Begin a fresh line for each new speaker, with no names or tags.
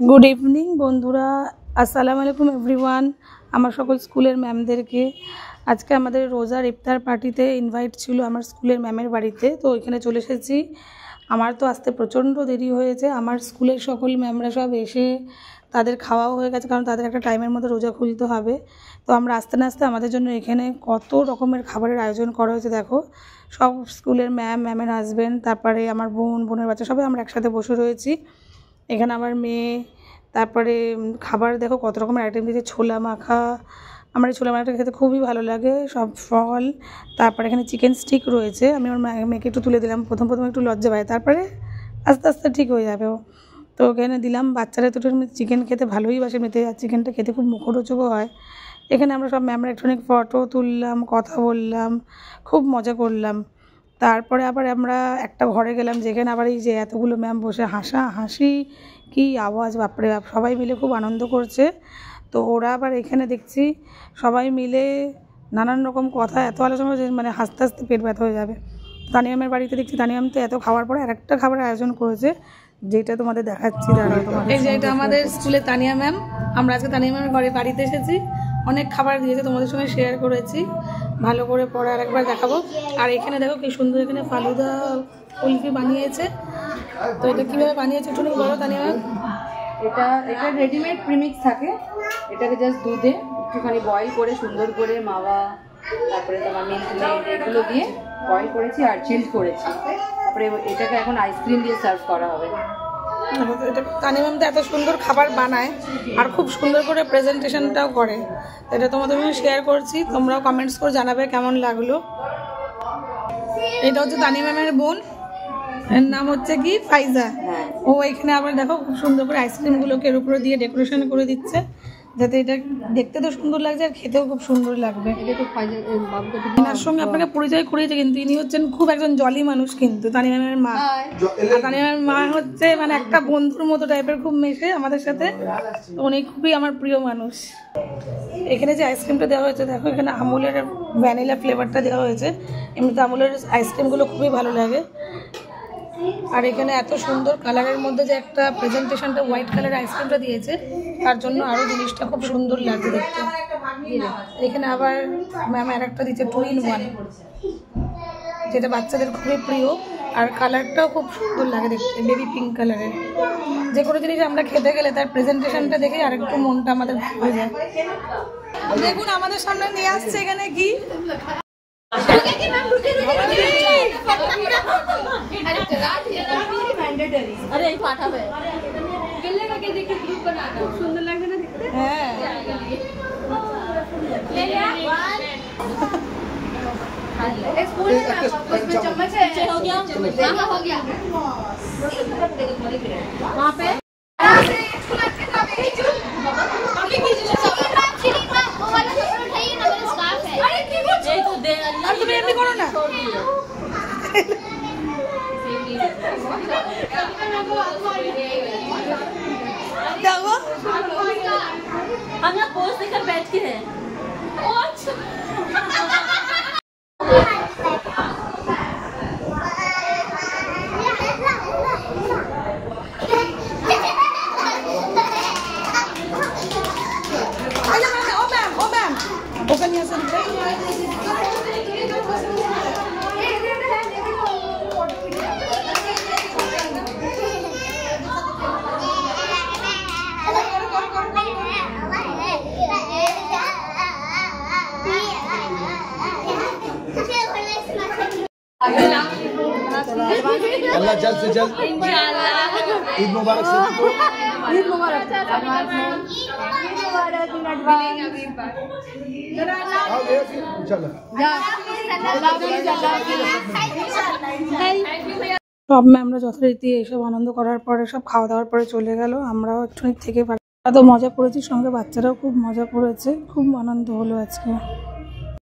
Good evening बंधुरा अस्सलामु आलैकुम everyone आमार सकल स्कूलेर मैमदेरके आज के आमादेर रोजार इफ्तार पार्टीते इनभाइट छिलो आमार स्कूलेर मैमेर बाड़ीते तो ओइखाने चले एसेछि। आमार तो आसते प्रचंड देरी हयेछे। आमार स्कूलेर सकल मैमरा सब एसे तादेर खाওয়াও হয়ে গেছে, কারণ তাদের একটা টাইমের মধ্যে রোজা খুলতে হবে। তো আমরা আস্তে আস্তে আমাদের জন্য এখানে কত রকমের খাবারের আয়োজন করা হয়েছে দেখো। সব স্কুলের ম্যামের হাজবেন্ড, তারপরে আমার বোনের বাচ্চা সবাই আমরা একসাথে বসে রয়েছি। এখানে আমার মেয়ে, তারপরে খাবার দেখো কত রকমের আইটেম দিয়েছে। ছোলা মাখা, আমার এই ছোলা মাখাটা খেতে খুবই ভালো লাগে। সব ফল, তারপরে এখানে চিকেন স্টিক রয়েছে। আমি আমার মেয়েকে একটু তুলে দিলাম, প্রথম একটু লজ্জা পায়, তারপরে আস্তে আস্তে ঠিক হয়ে যাবে ও। তো ওখানে দিলাম। বাচ্চারা তো চিকেন খেতে ভালোই বাসে মেতে, আর চিকেনটা খেতে খুব মুখরোচকও হয়। এখানে আমরা সব ম্যামরা একটুখানি ফটো তুললাম, কথা বললাম, খুব মজা করলাম। তারপরে আবার আমরা একটা ঘরে গেলাম, যেখানে আবার এই যে এতগুলো ম্যাম বসে হাসাহাসি, কি আওয়াজ, বাপরে বাপ, সবাই মিলে খুব আনন্দ করছে। তো ওরা আবার এখানে দেখছি সবাই মিলে নানান রকম কথা, এত আলোচনা যে মানে হাসতে হাসতে পেট ব্যথা হয়ে যাবে। তানিয়ামের বাড়িতে দেখছি তানিয়াম তো এত খাওয়ার পরে আরেকটা খাবারের আয়োজন করেছে, যেটা তোমাদের দেখাচ্ছি। দাঁড়াও তোমাদের, এই যে এটা আমাদের স্কুলে তানিয়া ম্যাম। আমরা আজকে তানিয়া ম্যামের ঘরে বাড়িতে এসেছি। অনেক খাবার দিয়েছে, তোমাদের সঙ্গে শেয়ার করেছি। ভালো করে পরে আরেকবার দেখাবো। আর এখানে দেখো কি সুন্দর এখানে ফালুদা কুলফি বানিয়েছে। তো এটা কীভাবে বানিয়েছে একটু বলো তানিয়া ম্যাম।
এটা রেডিমেড প্রিমিক্স থাকে, এটাকে জাস্ট দুধে একটুখানি বয়েল করে সুন্দর করে মাওয়া, তারপরে তোমার মিল্ক মেড এগুলো দিয়ে বয়েল করেছি আর চিল্ড করেছি। তারপরে এটাকে এখন আইসক্রিম দিয়ে সার্ভ করা হবে।
তানিয়া ম্যাম তো এত সুন্দর খাবার বানায় আর খুব সুন্দর করে প্রেজেন্টেশনটাও করে। এটা তোমাদের সঙ্গে শেয়ার করছি, তোমরাও কমেন্টস করে জানাবে কেমন লাগলো। এটা হচ্ছে তানিয়া ম্যামের বোন, এর নাম হচ্ছে কি ফাইজা। ও এখানে আবার দেখো খুব সুন্দর করে আইসক্রিমগুলোকে এর উপরে দিয়ে ডেকোরেশন করে দিচ্ছে, যাতে এটা দেখতে তো সুন্দর লাগছে আর খেতেও খুব সুন্দর লাগবে। এনার সঙ্গে আপনাকে পরিচয় করিয়েছে, কিন্তু ইনি হচ্ছেন খুব একজন জলি মানুষ, কিন্তু তানিয়া ম্যামের মা। আর তানিয়া ম্যামের মা হচ্ছে মানে একটা বন্ধুর মতো টাইপের, খুব মেশে আমাদের সাথে। উনি খুবই আমার প্রিয় মানুষ। এখানে যে আইসক্রিমটা দেওয়া হয়েছে দেখো, এখানে আমুলের ভ্যানিলা ফ্লেভারটা দেওয়া হয়েছে। এমনিতে আমুলের আইসক্রিমগুলো খুবই ভালো লাগে। আর এখানে এত সুন্দর কালারের মধ্যে যে একটা প্রেজেন্টেশনটা হোয়াইট কালারের আইসক্রিমটা দিয়েছে, তার জন্য আরও জিনিসটা খুব সুন্দর লাগছে দেখতে। এখানে আবার ম্যাম আর একটা দিচ্ছে 2 in 1, যেটা বাচ্চাদের খুবই প্রিয়। আর কালারটাও খুব সুন্দর লাগে দেখতে, বেবি পিঙ্ক কালারের। যে কোনো জিনিস আমরা খেতে গেলে তার প্রেজেন্টেশনটা দেখে আরেকটু মনটা আমাদের ভালো হয়ে যায়। দেখুন আমাদের সামনে নিয়ে আসছে এখানে কি
अरे पाठा है गिल्ले का के देखिए ग्रुप बनाना सुंदर लगता है ना देखते हैं। ले लिया एक स्पून उसमें चम्मच है, हो गया हां हो गया वहां पे हम यहाँ पोज देकर बैठ के हैं।
अल्लाह जल्द से जल्द ईद मुबारक सभी को।
ईद मुबारक।
সব ম্যামরা যথারীতি এইসব আনন্দ করার পরে সব খাওয়া দাওয়ার পরে চলে গেল। আমরাও একটু থেকে তো মজা করেছি, সঙ্গে বাচ্চারাও খুব মজা করেছে, খুব আনন্দ হলো আজকে।